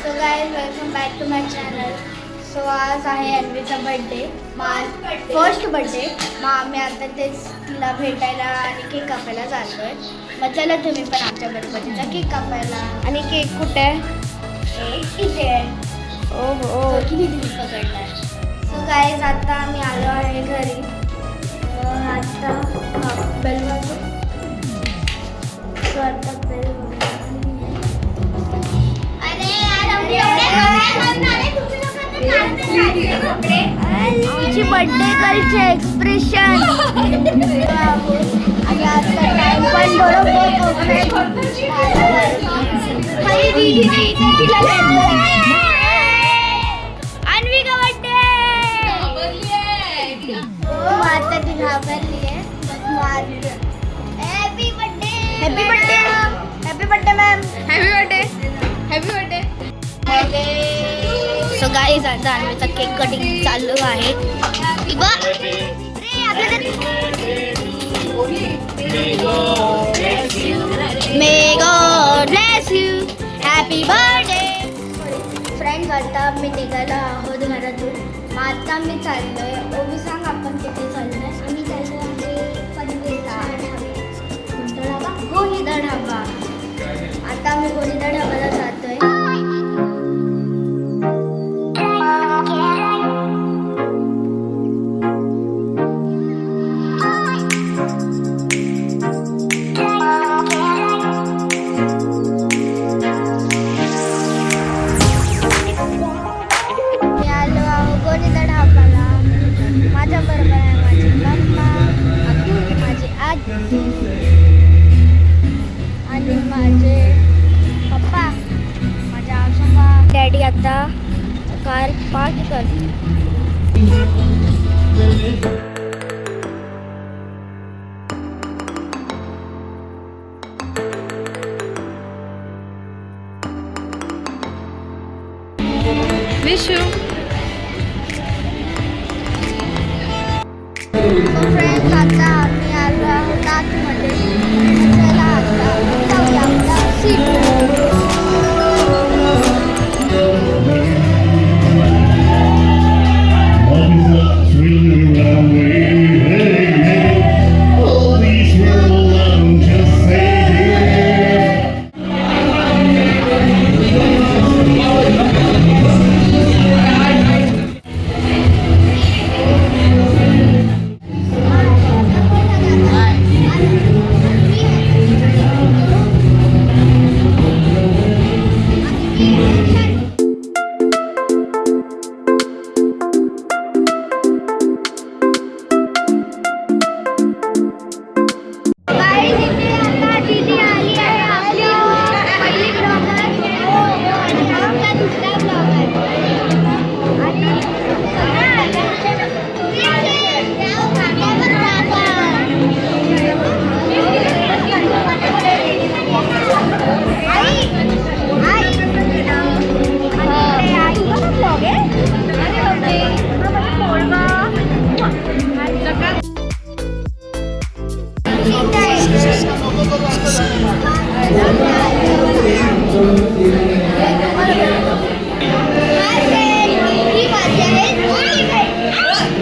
So guys welcome back to my channel. So आज आहे अन्वीचा birthday, first birthday. मग आम्ही आता तेच तिला भेटायला आणि केक कापायला जातोय. मग चला तुम्ही पण आमच्या गणपतीचा केक कापायला. आणि केक कुठे आहे? केक इथे आहे. ओहो किती दिवस पकडलाय. सो गाइस आता आम्ही आलो आहे घरी. आता बेल वाजव. सो आता बेल आमची बर्थडे गर्लचे एक्सप्रेशन आणि आता टाइम पण बरोबर अन्वी का बर्थडे. आता ती घाबरली आहे. Happy birthday. Happy birthday. Happy birthday ma'am. Happy birthday. Happy birthday. So guys आता अन्वीचा केक कटिंग चालू आहे. May God bless you. Happy birthday. Friends आता मी निघायला आहोत घरातून. मग आता मी चाललोय. ओवी सांग आपण तिथे चाललोय. आम्ही चाललो आहे पनवेलला. कोणता ढाबा? गोहिदा ढाबा. आता आम्ही गोहिदा ढाबाला जातोय. आणि माझे पप्पा, माझ्या आजोबा, डॅडी आता कार पार्क करते. Wish you. फ्रेंड्स आता आम्ही आलो आहोत आतमध्ये. चला आता जाऊया आपल्या सीट.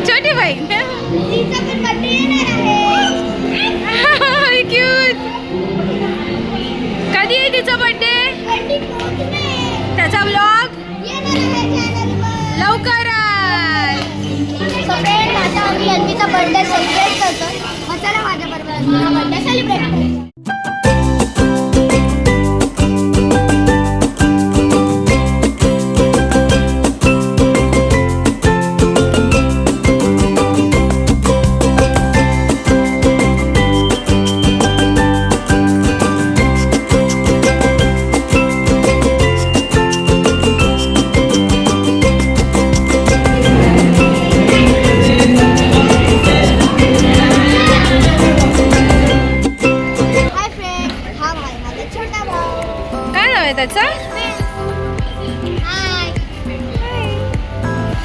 छोटी बहीण. क्यूट. कधी आहे तिचा बर्थडे? त्याचा व्लॉग लवकरच. आता आम्ही अन्वीचा बर्थडे सेलिब्रेट करतो. मग चला माझ्याबरोबर अन्वीचा बर्थडे सेलिब्रेट करू. त्याचा.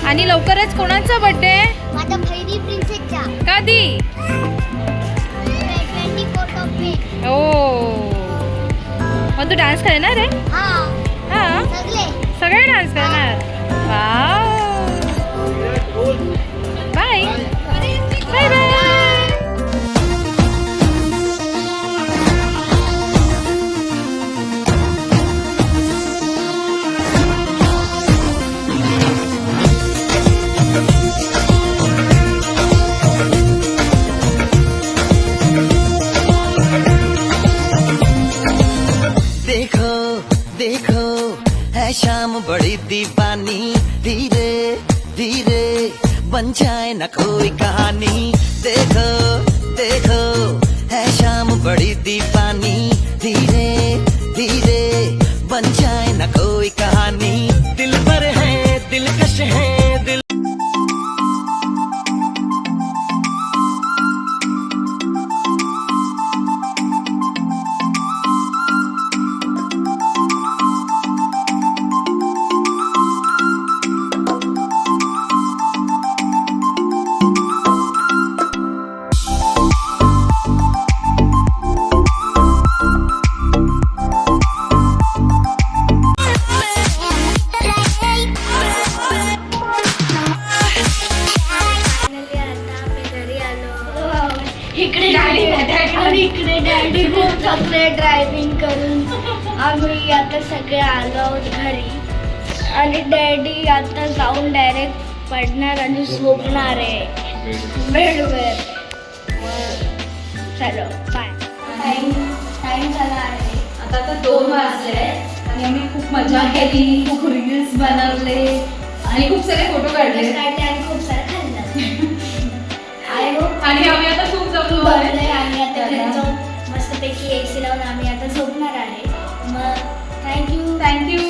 आणि लवकरच कोणाचा बर्थडे? माझ्या बहिणी प्रिन्सेसचा. कधी? 24 मे. ओ मग तू डान्स करणार आहे? हां हां सगळे. सगळे करणार. वाव. Bye bye bye. देखो देखो है शाम बड़ी दीवानी, धीरे धीरे बन जाए न कोई कहानी. देखो देखो है शाम बड़ी दीवानी, धीरे धीरे बन जाए न कोई कहानी. दिल पर है दिलकश है दिल. Finally आता आम्ही घरी आलो. इकडे डॅडी खूप थकले ड्रायव्हिंग करून. आम्ही आता सगळे आलो आहोत घरी आणि डॅडी आता जाऊन डायरेक्ट पडणार आणि झोपणार आहे बेडवर. चलो बाय. टाइम झाला आहे. आता 2 वाजले आणि आम्ही खूप मजा केली, खूप रील्स बनवले आणि खूप सारे फोटो काढले आणि खूप सारं खाल्लं. आय होप आणि आम्ही आता खूप जमलो आहे. बनलंय. आम्ही आता घरी जाऊन मस्तपैकी AC लावून आम्ही आता झोपणार आहे. मग थँक्यू थँक्यू.